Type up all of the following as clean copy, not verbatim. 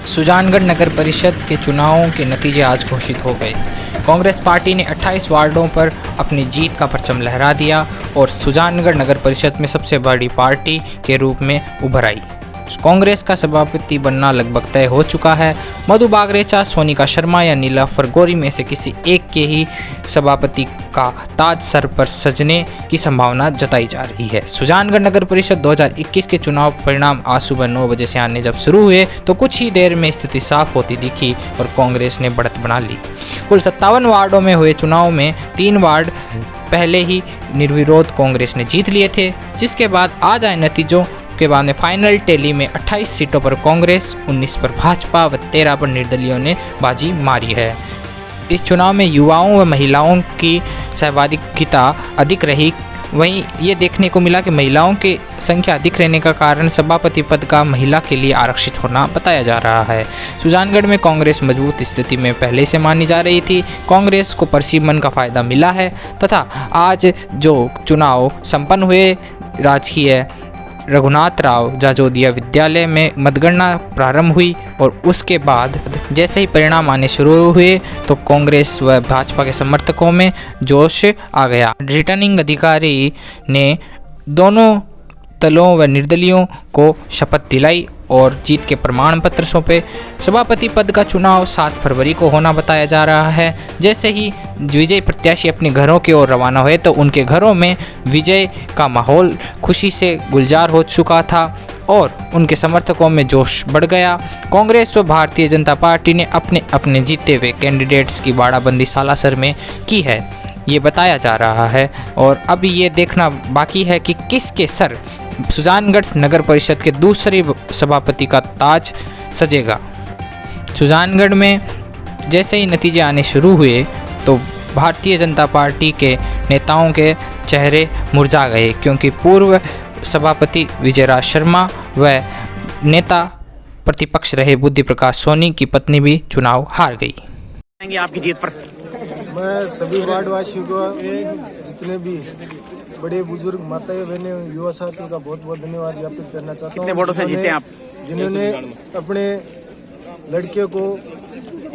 सुजानगढ़ नगर परिषद के चुनावों के नतीजे आज घोषित हो गए। कांग्रेस पार्टी ने 28 वार्डों पर अपनी जीत का परचम लहरा दिया और सुजानगढ़ नगर परिषद में सबसे बड़ी पार्टी के रूप में उभर आई। कांग्रेस का सभापति बनना लगभग तय हो चुका है। मधु बागरेचा, सोनिका शर्मा या नीला फरगोरी में से किसी एक के ही सभापति का ताज सर पर सजने की संभावना जताई जा रही है। सुजानगढ़ नगर परिषद 2021 के चुनाव परिणाम आज सुबह 9 बजे से आने जब शुरू हुए तो कुछ ही देर में स्थिति साफ होती दिखी और कांग्रेस ने बढ़त बना ली। कुल 57 वार्डों में हुए चुनाव में 3 वार्ड पहले ही निर्विरोध कांग्रेस ने जीत लिए थे, जिसके बाद आज आए नतीजों के बाद में फाइनल टैली में 28 सीटों पर कांग्रेस, 19 पर भाजपा व 13 पर निर्दलीयों ने बाजी मारी है। इस चुनाव में युवाओं व महिलाओं की सहभागिता अधिक रही। वहीं ये देखने को मिला कि महिलाओं की संख्या अधिक रहने का कारण सभापति पद का महिला के लिए आरक्षित होना बताया जा रहा है। सुजानगढ़ में कांग्रेस मजबूत स्थिति में पहले से मानी जा रही थी। कांग्रेस को परसिमन का फायदा मिला है तथा आज जो चुनाव संपन्न हुए राजकीय रघुनाथ राव जाजोदिया विद्यालय में मतगणना प्रारंभ हुई और उसके बाद जैसे ही परिणाम आने शुरू हुए तो कांग्रेस व भाजपा के समर्थकों में जोश आ गया। रिटर्निंग अधिकारी ने दोनों दलों व निर्दलियों को शपथ दिलाई और जीत के प्रमाण पत्र सौंपे। सभापति पद का चुनाव 7 फरवरी को होना बताया जा रहा है। जैसे ही विजयी प्रत्याशी अपने घरों की ओर रवाना हुए तो उनके घरों में विजय का माहौल खुशी से गुलजार हो चुका था और उनके समर्थकों में जोश बढ़ गया। कांग्रेस व भारतीय जनता पार्टी ने अपने अपने जीते हुए कैंडिडेट्स की बाड़ाबंदी सालासर में की है, ये बताया जा रहा है और अब ये देखना बाकी है कि किसके सर सुजानगढ़ नगर परिषद के दूसरे सभापति का ताज सजेगा। सुजानगढ़ में जैसे ही नतीजे आने शुरू हुए तो भारतीय जनता पार्टी के नेताओं के चेहरे मुरझा गए, क्योंकि पूर्व सभापति विजयराज शर्मा व नेता प्रतिपक्ष रहे बुद्धि प्रकाश सोनी की पत्नी भी चुनाव हार गई। आपकी जीत पर मैं सभी वार्डवासियों को, जितने भी बड़े बुजुर्ग माताएं बहनें युवा साथियों का बहुत बहुत धन्यवाद ज्ञापित करना चाहता हूँ। कितने वोटों से जीते आप? जिन्होंने अपने लड़के को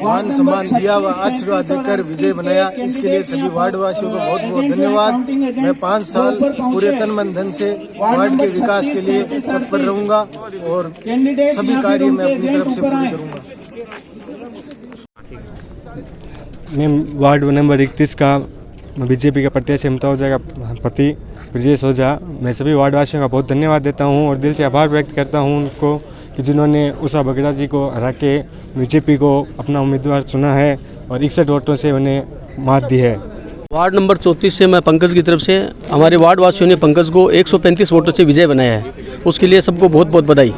मान सम्मान दिया व आशीर्वाद देकर विजय बनाया, इसके लिए सभी वार्डवासियों को बहुत बहुत धन्यवाद। मैं 5 साल पूरे तन मन धन से वार्ड के विकास के लिए तत्पर रहूंगा और सभी कार्य मैं अपनी तरफ से पूरी करूंगा। मैं वार्ड नंबर 31 का बीजेपी का प्रत्याशी ममता ओझा का पति ब्रजेश ओझा, मैं सभी वार्डवासियों का बहुत धन्यवाद देता हूं और दिल से आभार व्यक्त करता हूं उनको कि जिन्होंने उषा बगड़ा जी को हरा के बीजेपी को अपना उम्मीदवार चुना है और 61 वोटों से उन्हें मात दी है। वार्ड नंबर 34 से मैं पंकज की तरफ से हमारे वार्ड वासियों ने पंकज को 135 वोटों से विजय बनाया है, उसके लिए सबको बहुत बहुत बधाई।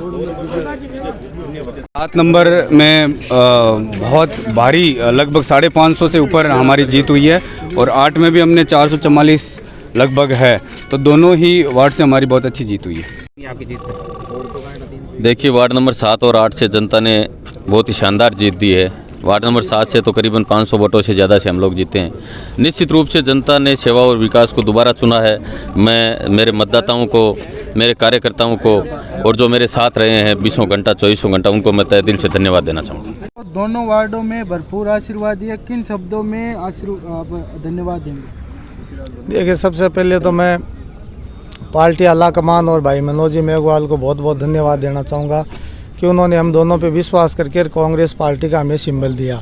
7 नंबर में बहुत भारी लगभग 550 से ऊपर हमारी जीत हुई है और 8 में भी हमने 444 लगभग है, तो दोनों ही वार्ड से हमारी बहुत अच्छी जीत हुई है। आपकी जीत पर देखिए, वार्ड नंबर 7 और 8 से जनता ने बहुत ही शानदार जीत दी है। वार्ड नंबर 7 से तो करीबन 500 वोटों से ज़्यादा से हम लोग जीते हैं। निश्चित रूप से जनता ने सेवा और विकास को दोबारा चुना है। मैं मेरे मतदाताओं को, मेरे कार्यकर्ताओं को और जो मेरे साथ रहे हैं 20 घंटा 24 घंटा, उनको मैं तहे दिल से धन्यवाद देना चाहूँगा। दोनों वार्डों में भरपूर आशीर्वाद दिया, किन शब्दों में धन्यवाद देंगे? देखिए, सबसे पहले तो मैं पार्टी आला कमान और भाई मनोज जी मेघवाल को बहुत बहुत धन्यवाद देना चाहूँगा कि उन्होंने हम दोनों पे विश्वास करके कांग्रेस पार्टी का हमें सिंबल दिया।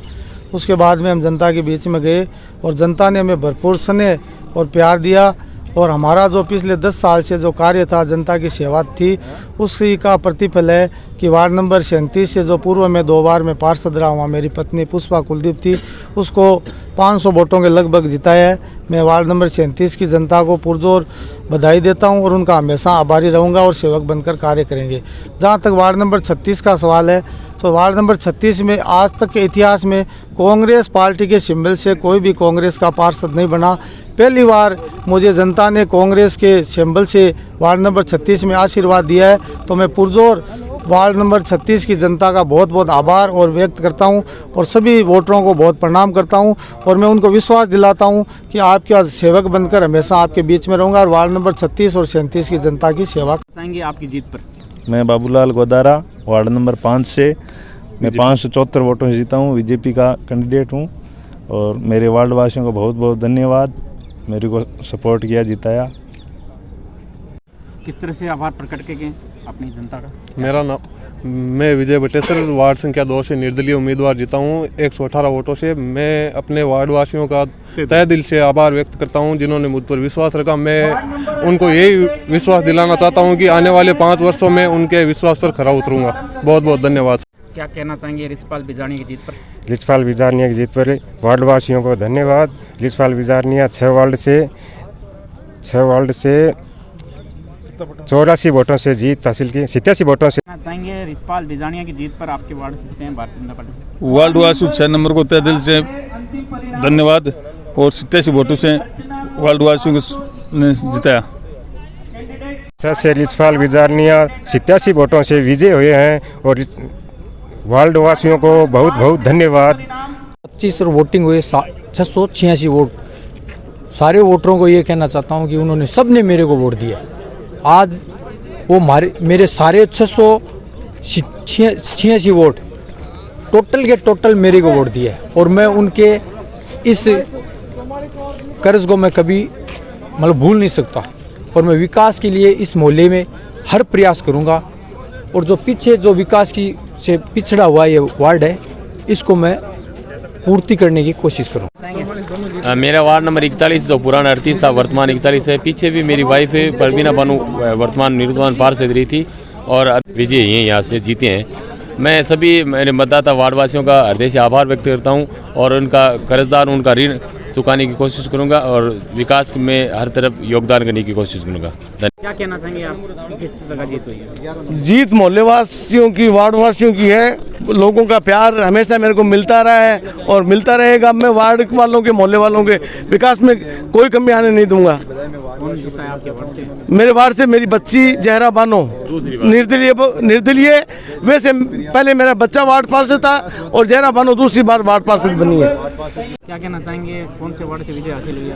उसके बाद में हम जनता के बीच में गए और जनता ने हमें भरपूर स्नेह और प्यार दिया और हमारा जो पिछले 10 साल से जो कार्य था, जनता की सेवा थी, उसी का प्रतिफल है कि वार्ड नंबर 37 से जो पूर्व में 2 बार मैं पार्षद रहा हूँ, मेरी पत्नी पुष्पा कुलदीप थी, उसको 500 वोटों के लगभग जिताया है। मैं वार्ड नंबर 37 की जनता को पुरजोर बधाई देता हूं और उनका हमेशा आभारी रहूंगा और सेवक बनकर कार्य करेंगे। जहां तक वार्ड नंबर 36 का सवाल है, तो वार्ड नंबर 36 में आज तक के इतिहास में कांग्रेस पार्टी के सिंबल से कोई भी कांग्रेस का पार्षद नहीं बना। पहली बार मुझे जनता ने कांग्रेस के सिंबल से वार्ड नंबर 36 में आशीर्वाद दिया है, तो मैं पुरजोर वार्ड नंबर 36 की जनता का बहुत बहुत आभार और व्यक्त करता हूं और सभी वोटरों को बहुत प्रणाम करता हूं और मैं उनको विश्वास दिलाता हूं कि आपका सेवक बनकर हमेशा आपके बीच में रहूंगा और वार्ड नंबर 36 और 37 की जनता की सेवा बताएंगे आपकी जीत पर। मैं बाबूलाल गोदारा वार्ड नंबर 5 से मैं 574 वोटों से जीता हूँ, बीजेपी का कैंडिडेट हूँ। और मेरे वार्ड वासियों को बहुत बहुत धन्यवाद, मेरे को सपोर्ट किया, जिताया। किस तरह से आभार प्रकट किए अपनी जनता का? मेरा नाम, मैं विजय बटेसर, वार्ड संख्या 2 से निर्दलीय उम्मीदवार जीता हूँ 118 वोटों से। मैं अपने वार्ड वासियों का तहे दिल से आभार व्यक्त करता हूँ जिन्होंने मुझ पर विश्वास रखा। मैं उनको यही विश्वास दिलाना चाहता हूँ कि आने वाले 5 वर्षों में उनके विश्वास पर खरा उतरूँगा। बहुत बहुत धन्यवाद। क्या कहना चाहेंगे रिचपाल बिजारनिया की जीत पर? रिचपाल बिजारनिया की जीत पर वार्ड वासियों को धन्यवाद। रिचपाल बिजारनिया 6 वार्ड से 84 वोटों से जीत हासिल की, 87 वोटों से। चाहेंगे रिचपाल बिजारनिया की जीत पर आपके वार्ड से जीते हैं भारतीय जनता पार्टी? वार्ड वासियों 6 नंबर को तहे दिल से धन्यवाद और 87 वोटों से वार्ड वासियों ने जिताया। से रिचपाल बिजारनिया 87 वोटों से विजय हुए हैं और वार्ड वासियों को बहुत बहुत धन्यवाद। 25 और वोटिंग हुए 686 वोट। सारे वोटरों को ये कहना चाहता हूँ कि उन्होंने सबने मेरे को वोट दिया। आज वो मेरे सारे 686 वोट टोटल के टोटल मेरे को वोट दिया और मैं उनके इस कर्ज को मैं कभी मतलब भूल नहीं सकता। और मैं विकास के लिए इस मोहल्ले में हर प्रयास करूँगा और जो पीछे जो विकास की से पिछड़ा हुआ ये वार्ड है इसको मैं पूर्ति करने की कोशिश करूँ। मेरा वार्ड नंबर 41 जो पुराना 38 था वर्तमान 41 है। पीछे भी मेरी वाइफ है परवीना बानू वर्तमान निवर्तमान पार्षद रही थी और विजय यहाँ से जीते हैं। मैं सभी मेरे मतदाता वार्ड वासियों का हृदय से आभार व्यक्त करता हूँ और उनका कर्जदार उनका ऋण चुकाने की कोशिश करूँगा और विकास में हर तरफ योगदान करने की कोशिश करूँगा। क्या कहना चाहेंगे आप, किस जगह जीत हुई है? जीत मोहल्ले वासियों की, वार्ड वासियों की है। लोगों का प्यार हमेशा मेरे को मिलता रहा है और मिलता रहेगा। मैं वार्ड वालों के, मोहल्ले वालों के विकास में कोई कमी आने नहीं दूंगा। कौन जीता है आपके वार्ड से? मेरे वार्ड से मेरी बच्ची जहरा बानो निर्दलीय। वैसे पहले मेरा बच्चा वार्ड पार्षद था और जहरा बानो दूसरी बार वार्ड पार्षद बनी है। क्या कहना चाहेंगे, कौन से वार्ड से विजय हासिल हुई है?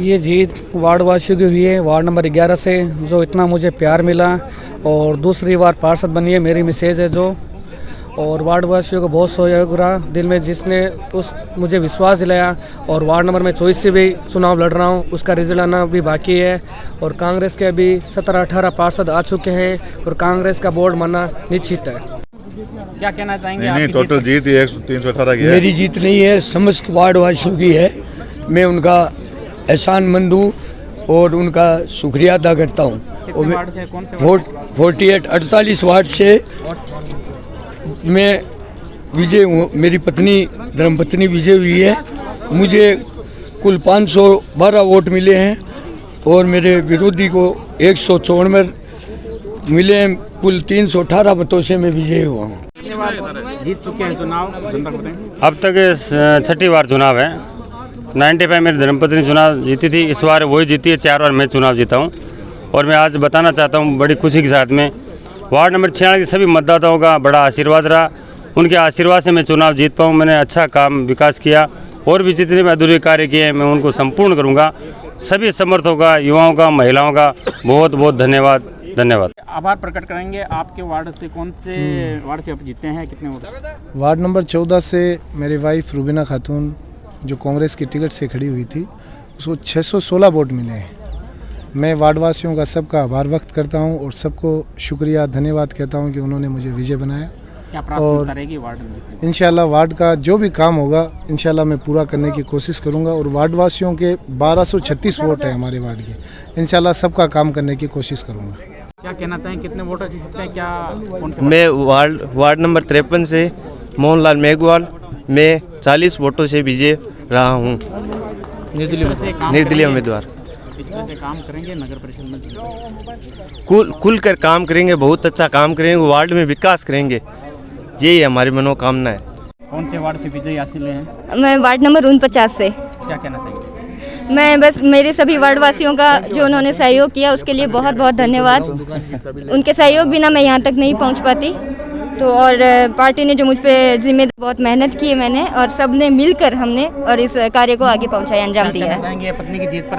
ये जीत वार्ड वासियों की हुई है, वार्ड नंबर 11 से जो इतना मुझे प्यार मिला और दूसरी बार पार्षद बनी है मेरी मिसेज है जो। और वार्ड वासियों को बहुत सहयोग रहा दिल में जिसने मुझे विश्वास दिलाया। और वार्ड नंबर में 24 से भी चुनाव लड़ रहा हूँ, उसका रिजल्ट आना भी बाकी है। और कांग्रेस के अभी 17-18 पार्षद आ चुके हैं और कांग्रेस का बोर्ड बनना निश्चित है। क्या कहना चाहेंगे? नहीं, टोटल जीत 318 की है। मेरी जीत नहीं है, समस्त वार्ड वासियों की है। मैं उनका एहसानमंद हूँ और उनका शुक्रिया अदा करता हूँ। 48 वार्ड से मैं विजय हूँ, मेरी पत्नी धर्मपत्नी विजय हुई है। मुझे कुल 512 वोट मिले हैं और मेरे विरोधी को 194 मिले हैं। कुल 318 मतों से मैं विजय हुआ हूँ। जीत चुके हैं चुनाव, जनता को दें। अब तक 6ठी बार चुनाव है। 95 मेरी धर्मपत्नी चुनाव जीती थी, इस बार वही जीती है। 4 बार मैं चुनाव जीता हूँ और मैं आज बताना चाहता हूँ बड़ी खुशी के साथ में वार्ड नंबर 46 के सभी मतदाताओं का बड़ा आशीर्वाद रहा। उनके आशीर्वाद से मैं चुनाव जीत पाऊँ। मैंने अच्छा काम विकास किया और भी जितने भी अधूरे कार्य किए हैं मैं उनको संपूर्ण करूँगा। सभी समर्थकों का, युवाओं का, महिलाओं का बहुत बहुत धन्यवाद। आभार प्रकट करेंगे। आपके वार्ड से कौन से वार्ड से आप जीते हैं, कितने वोट? वार्ड नंबर 14 से मेरी वाइफ रुबीना खातून जो कांग्रेस की टिकट से खड़ी हुई थी उसको 616 वोट मिले हैं। मैं वार्ड वासियों का सबका आभार व्यक्त करता हूं और सबको शुक्रिया धन्यवाद कहता हूं कि उन्होंने मुझे विजय बनाया। क्या प्रार्थना रहेगी वार्ड में? इंशाल्लाह वार्ड का जो भी काम होगा इंशाल्लाह मैं पूरा करने की कोशिश करूंगा। और वार्ड वासियों के 1236 वोट है हमारे वार्ड के, इंशाल्लाह सबका काम करने की कोशिश करूंगा। क्या कहना चाहें, कितने वोटर जीत सकते हैं? क्या कौन से? मैं वार्ड नंबर 53 से मोहनलाल मेघवाल, मैं 40 वोटों से विजय रहा हूँ। निर्दलीय उम्मीदवार। इस तरह से काम करेंगे नगर परिषद में? खुल कर काम करेंगे, बहुत अच्छा काम करेंगे, वार्ड में विकास करेंगे, यही हमारी मनोकामना है। कौन से वार्ड से विजय हासिल है? मैं वार्ड नंबर 49 से। क्या कहना चाहिए? मैं बस मेरे सभी वार्ड वासियों का जो उन्होंने सहयोग किया उसके लिए बहुत बहुत धन्यवाद। उनके सहयोग बिना मैं यहाँ तक नहीं पहुँच पाती। तो और पार्टी ने जो मुझ पे जिम्मेदारी बहुत मेहनत की है मैंने और सब ने मिलकर हमने और इस कार्य को आगे पहुँचाया, अंजाम दिया है। पत्नी की जीत पर?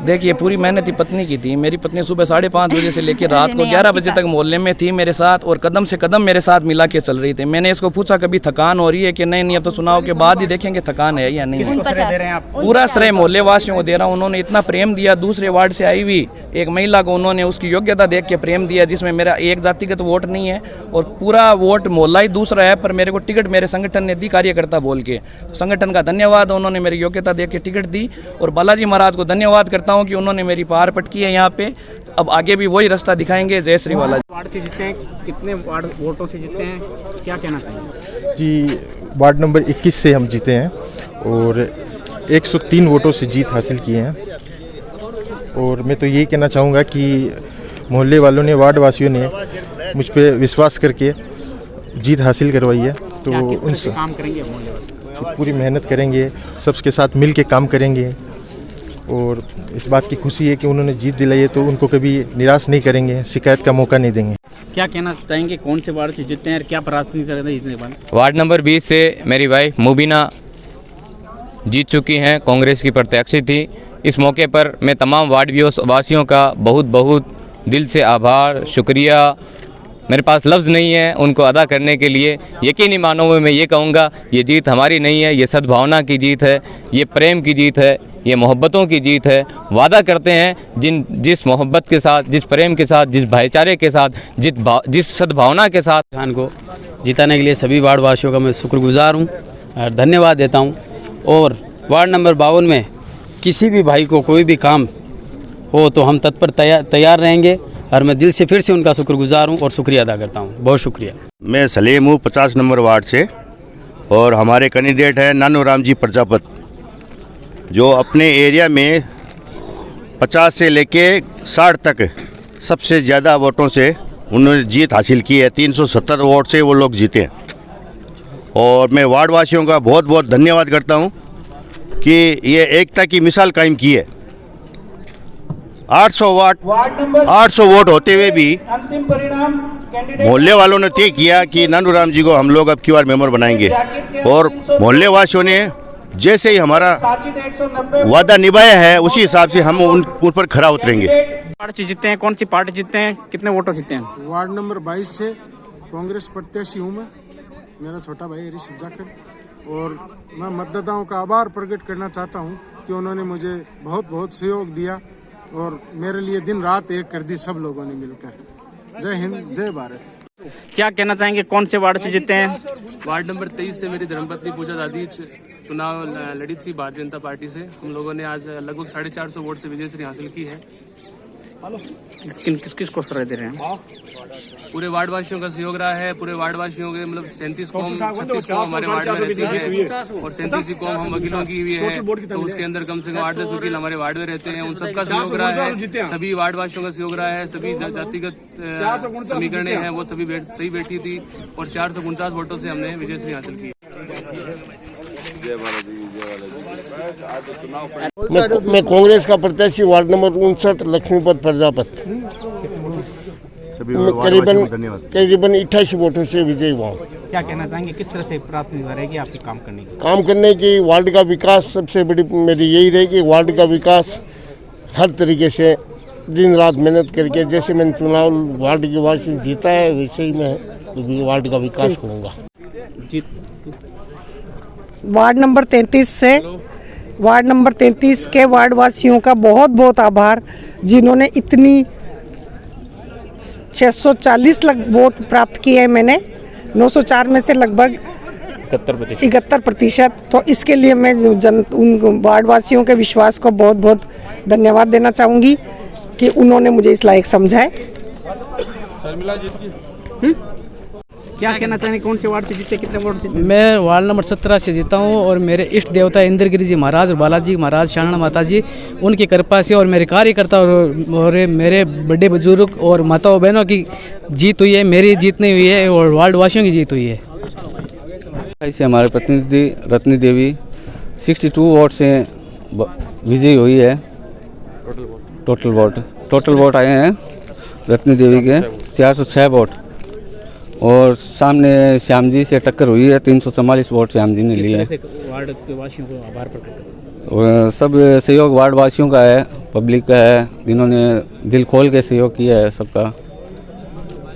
देखिए पूरी मेहनत ही पत्नी की थी। मेरी पत्नी सुबह 5:30 बजे से लेकर रात को 11 बजे तक मोहल्ले में थी मेरे साथ, और कदम से कदम मेरे साथ मिला के चल रही थी। मैंने इसको पूछा कभी थकान हो रही है कि नहीं, अब तो चुनाव के बाद ही देखेंगे थकान है या नहीं है। पूरा श्रेय मोहल्ले वासियों को दे रहा हूँ। उन्होंने इतना प्रेम दिया। दूसरे वार्ड से आई हुई एक महिला को उन्होंने उसकी योग्यता देख के प्रेम दिया, जिसमें मेरा एक जातिगत वोट नहीं है और पूरा वोट मोहल्ला ही दूसरा है, पर मेरे को टिकट मेरे संगठन ने दी कार्यकर्ता बोल के। संगठन का धन्यवाद, उन्होंने मेरी योग्यता देख के टिकट दी। और बालाजी महाराज को धन्यवाद करता हूँ कि उन्होंने मेरी पार पटकी है यहाँ पे। अब आगे भी वही रास्ता दिखाएंगे। जय श्री बालाजी। वार्ड से जीते हैं, कितने वार्ड वोटों से जीते हैं, क्या कहना चाहेंगे? जी, वार्ड नंबर 21 से हम जीते हैं और 103 वोटों से जीत हासिल किए हैं। और मैं तो यही कहना चाहूँगा कि मोहल्ले वालों ने, वार्ड वासियों ने मुझ पे विश्वास करके जीत हासिल करवाई है। तो उनसे काम करेंगे, पूरी मेहनत करेंगे, सबके साथ मिल के काम करेंगे। और इस बात की खुशी है कि उन्होंने जीत दिलाई है, तो उनको कभी निराश नहीं करेंगे, शिकायत का मौका नहीं देंगे। क्या कहना चाहेंगे, कौन से वार्ड से जीते हैं और क्या प्राथमिकता रहता है जीतने के बाद? वार्ड नंबर 20 से मेरी वाइफ मुबीना जीत चुकी हैं, कांग्रेस की प्रत्याशी थी। इस मौके पर मैं तमाम वार्ड वासियों का बहुत बहुत दिल से आभार, शुक्रिया, मेरे पास लफ्ज़ नहीं है उनको अदा करने के लिए। यकीनी मानों में मैं ये कहूँगा, ये जीत हमारी नहीं है, ये सद्भावना की जीत है, ये प्रेम की जीत है, ये मोहब्बतों की जीत है। वादा करते हैं जिस मोहब्बत के साथ, जिस प्रेम के साथ, जिस भाईचारे के साथ, जिस सद्भावना के साथ खान को जिताने के लिए सभी वार्ड वासियों का मैं शुक्रगुजार हूँ और धन्यवाद देता हूँ। और वार्ड नंबर 52 में किसी भी भाई को कोई भी काम हो तो हम तत्पर तैयार रहेंगे और मैं दिल से फिर से उनका शुक्रगुजार हूँ और शुक्रिया अदा करता हूँ। बहुत शुक्रिया। मैं सलीम हूँ 50 नंबर वार्ड से और हमारे कैंडिडेट हैं नानूराम जी प्रजापत, जो अपने एरिया में 50 से लेके 60 तक सबसे ज़्यादा वोटों से उन्होंने जीत हासिल की है। 370 वोट से वो लोग जीते हैं। और मैं वार्ड वासियों का बहुत बहुत धन्यवाद करता हूँ कि ये एकता की मिसाल कायम की है। 800 वोट होते हुए भी मोहल्ले वालों ने तय किया कि नानूराम जी को हम लोग अब की बार मेंबर बनाएंगे। और मोहल्ले वासियों ने जैसे ही हमारा वादा निभाया है, उसी हिसाब से हम उन पर खरा उतरेंगे। पार्टी जीतते हैं, कौन सी पार्टी जीतते हैं, कितने वोटों जीतते हैं? वार्ड नंबर 22 से कांग्रेस प्रत्याशी हूँ मैं, मेरा छोटा भाई ऋषभ जाकर। और मैं मतदाताओं का आभार प्रकट करना चाहता हूँ कि उन्होंने मुझे बहुत बहुत सहयोग दिया और मेरे लिए दिन रात एक कर दी सब लोगों ने मिलकर। जय हिंद, जय भारत। क्या कहना चाहेंगे, कौन से वार्ड से जीते हैं? वार्ड नंबर 23 से मेरी धर्मपत्नी पूजा दादी चुनाव लड़ी थी भारतीय जनता पार्टी से। हम लोगों ने आज लगभग 450 वोट से विजयश्री हासिल की है। किसको श्रेय दे रहे हैं? पूरे वार्ड वासियों का सहयोग रहा है। पूरे वार्ड वासियों के मतलब 37 कौम 36 कौम हमारे वार्ड में रहती है और 37 कौम हम वकीलों की भी है, तो उसके अंदर कम से कम 8-10 वकील हमारे वार्ड में रहते हैं। उन सबका सहयोग रहा है, सभी वार्ड वासियों का सहयोग रहा है। सभी जातिगत समीकरणें हैं वो सभी सही बैठी थी और 449 वोटों से हमने विजयश्री हासिल की। मैं कांग्रेस का प्रत्याशी वार्ड नंबर 59 लक्ष्मीपत प्रजापत करीबन 28 वोटों से विजयी हुआ। क्या कहना चाहेंगे, किस तरह से प्राथमिकता रहेगी आपकी काम करने की? वार्ड का विकास सबसे बड़ी मेरी यही रहेगी। वार्ड का विकास हर तरीके से दिन रात मेहनत करके, जैसे मैंने चुनाव वार्ड के वासियों जीता है वैसे ही मैं वार्ड का विकास करूँगा। वार्ड नंबर 33 के वार्ड वासियों का बहुत बहुत आभार, जिन्होंने इतनी 640 वोट प्राप्त किए हैं। मैंने 904 में से लगभग 71%। तो इसके लिए मैं उन वार्ड वासियों के विश्वास को बहुत बहुत धन्यवाद देना चाहूँगी कि उन्होंने मुझे इस लायक समझा है। क्या कहना चाहेंगे, कौन से वार्ड से जीते, कितने वोट जीते? मैं वार्ड नंबर 17 से जीता हूँ और मेरे इष्ट देवता इंद्रगिरी जी महाराज और बालाजी महाराज शारणा माता जी, उनकी कृपा से और मेरे कार्यकर्ता और मेरे बड़े बुजुर्ग और माताओं बहनों की जीत हुई है। मेरी जीत नहीं हुई है और वार्ड वासियों की जीत हुई है। ऐसे हमारे प्रतिनिधि रत्नी देवी 62 वोट से विजयी हुई है। टोटल वोट आए हैं रत्नी देवी के 406 वोट और सामने श्याम जी से टक्कर हुई है। 344 वोट श्याम जी ने लिए। वार्ड के वासियों को आभार प्रकट सब सहयोग वार्ड वासियों का है, पब्लिक का है, जिन्होंने दिल खोल के सहयोग किया है सबका।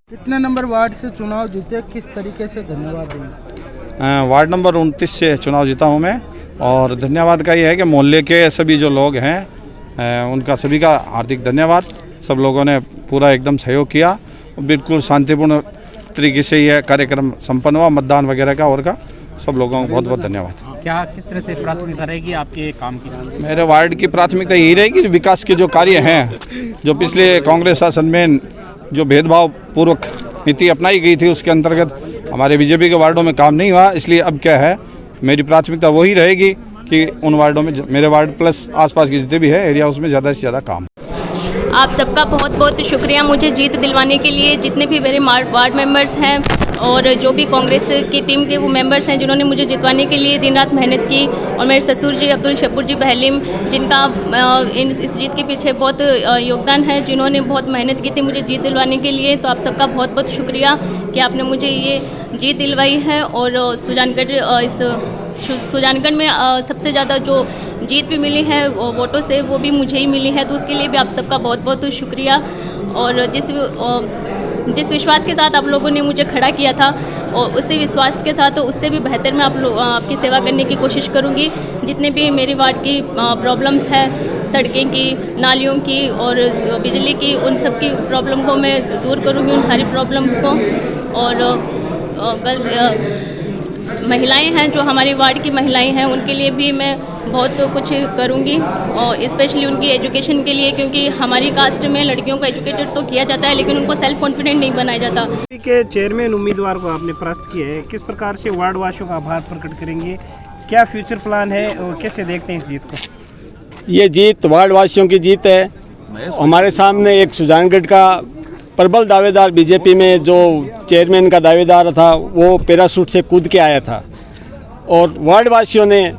कितने नंबर वार्ड से चुनाव जीते, किस तरीके से धन्यवाद देंगे? वार्ड नंबर 29 से चुनाव जीता हूँ मैं, और धन्यवाद का ये है कि मोहल्ले के सभी जो लोग हैं उनका सभी का हार्दिक धन्यवाद। सब लोगों ने पूरा एकदम सहयोग किया, बिल्कुल शांतिपूर्ण तरीके से यह कार्यक्रम संपन्न हुआ, मतदान वगैरह का और का। सब लोगों को बहुत बहुत धन्यवाद। क्या किस तरह से प्राथमिकता रहेगी आपके काम की? मेरे वार्ड की प्राथमिकता यही रहेगी, विकास के जो कार्य हैं, जो पिछले कांग्रेस शासन में जो भेदभाव पूर्वक नीति अपनाई गई थी उसके अंतर्गत हमारे बीजेपी के वार्डों में काम नहीं हुआ, इसलिए अब क्या है मेरी प्राथमिकता वही रहेगी कि उन वार्डों में मेरे वार्ड प्लस आसपास के जितने भी है एरिया उसमें ज़्यादा से ज़्यादा काम। आप सबका बहुत बहुत शुक्रिया मुझे जीत दिलवाने के लिए, जितने भी मेरे वार्ड मेंबर्स हैं और जो भी कांग्रेस की टीम के वो मेंबर्स हैं जिन्होंने मुझे जितवाने के लिए दिन रात मेहनत की, और मेरे ससुर जी अब्दुल शक्कुर जी बहलीम, जिनका इस जीत के पीछे बहुत योगदान है, जिन्होंने बहुत मेहनत की थी मुझे जीत दिलवाने के लिए। तो आप सबका बहुत बहुत शुक्रिया कि आपने मुझे ये जीत दिलवाई है। और सुजानगढ़ में सबसे ज़्यादा जो जीत भी मिली है वोटों से, वो भी मुझे ही मिली है, तो उसके लिए भी आप सबका बहुत बहुत शुक्रिया। और जिस विश्वास के साथ आप लोगों ने मुझे खड़ा किया था, और उसी विश्वास के साथ उससे भी बेहतर मैं आपकी सेवा करने की कोशिश करूंगी। जितने भी मेरी वार्ड की प्रॉब्लम्स हैं, सड़कें की, नालियों की और बिजली की, उन सब की प्रॉब्लम को मैं दूर करूंगी, उन सारी प्रॉब्लम्स को। और गर्ल्स महिलाएं हैं, जो हमारी वार्ड की महिलाएं हैं, उनके लिए भी मैं बहुत कुछ करूंगी, और स्पेशली उनकी एजुकेशन के लिए, क्योंकि हमारी कास्ट में लड़कियों को एजुकेटेड तो किया जाता है लेकिन उनको सेल्फ कॉन्फिडेंट नहीं बनाया जाता। के चेयरमैन उम्मीदवार को आपने परास्त किया है, किस प्रकार से वार्ड वासियों का आभार प्रकट करेंगे, क्या फ्यूचर प्लान है और कैसे देखते हैं इस जीत को? ये जीत वार्ड वासियों की जीत है। हमारे सामने एक सुजानगढ़ का प्रबल दावेदार बीजेपी में जो चेयरमैन का दावेदार था, वो पैराशूट से कूद के आया था, और वार्ड वासियों ने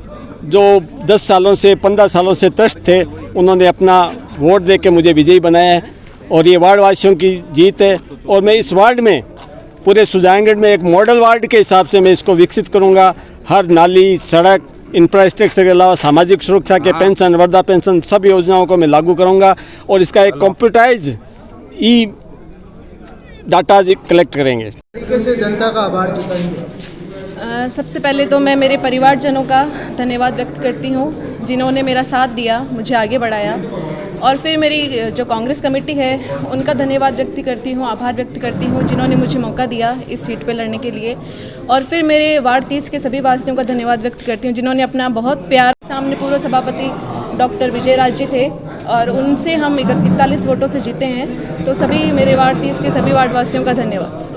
जो 10 सालों से 15 सालों से त्रस्त थे, उन्होंने अपना वोट दे के मुझे विजयी बनाया है, और ये वार्ड वासियों की जीत है। और मैं इस वार्ड में पूरे सुजानगढ़ में एक मॉडल वार्ड के हिसाब से मैं इसको विकसित करूँगा। हर नाली, सड़क, इंफ्रास्ट्रक्चर के अलावा सामाजिक सुरक्षा के पेंशन, वृद्धा पेंशन, सब योजनाओं को मैं लागू करूँगा, और इसका एक कंप्यूटराइज ई डाटा कलेक्ट करेंगे। तरीके से जनता का आभार जताएंगे। सबसे पहले तो मैं मेरे परिवारजनों का धन्यवाद व्यक्त करती हूँ, जिन्होंने मेरा साथ दिया, मुझे आगे बढ़ाया। और फिर मेरी जो कांग्रेस कमेटी है उनका धन्यवाद व्यक्त करती हूँ, आभार व्यक्त करती हूँ, जिन्होंने मुझे मौका दिया इस सीट पे लड़ने के लिए। और फिर मेरे वार्ड 30 के सभी वासियों का धन्यवाद व्यक्त करती हूँ, जिन्होंने अपना बहुत प्यार। सामने पूर्व सभापति डॉक्टर विजय राज जी थे, और उनसे हम 41 वोटों से जीते हैं। तो सभी मेरे वार्ड 30 के सभी वार्ड वासियों का धन्यवाद।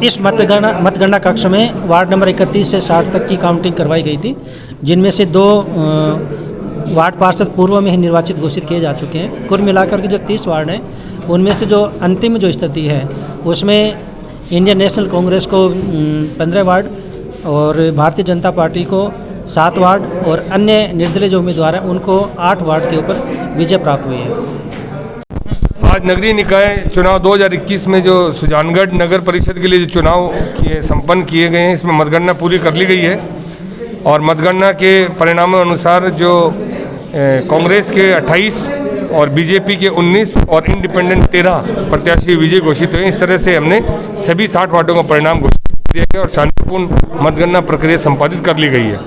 इस मतगणना कक्ष में वार्ड नंबर 31 से 60 तक की काउंटिंग करवाई गई थी, जिनमें से 2 वार्ड पार्षद पूर्व में ही निर्वाचित घोषित किए जा चुके हैं। कुल मिलाकर के जो 30 वार्ड हैं, उनमें से जो अंतिम जो स्थिति है उसमें इंडियन नेशनल कांग्रेस को 15 वार्ड और भारतीय जनता पार्टी को 7 वार्ड और अन्य निर्दलीय जो उम्मीदवार हैं उनको 8 वार्ड के ऊपर विजय प्राप्त हुई है। आज नगरीय निकाय चुनाव 2021 में जो सुजानगढ़ नगर परिषद के लिए जो चुनाव संपन्न किए गए हैं, इसमें मतगणना पूरी कर ली गई है, और मतगणना के परिणामों अनुसार जो कांग्रेस के 28 और बीजेपी के 19 और इंडिपेंडेंट 13 प्रत्याशी विजय घोषित हुए। इस तरह से हमने सभी 60 वार्डों का परिणाम घोषित किया गया और शांतिपूर्ण मतगणना प्रक्रिया संपादित कर ली गई है।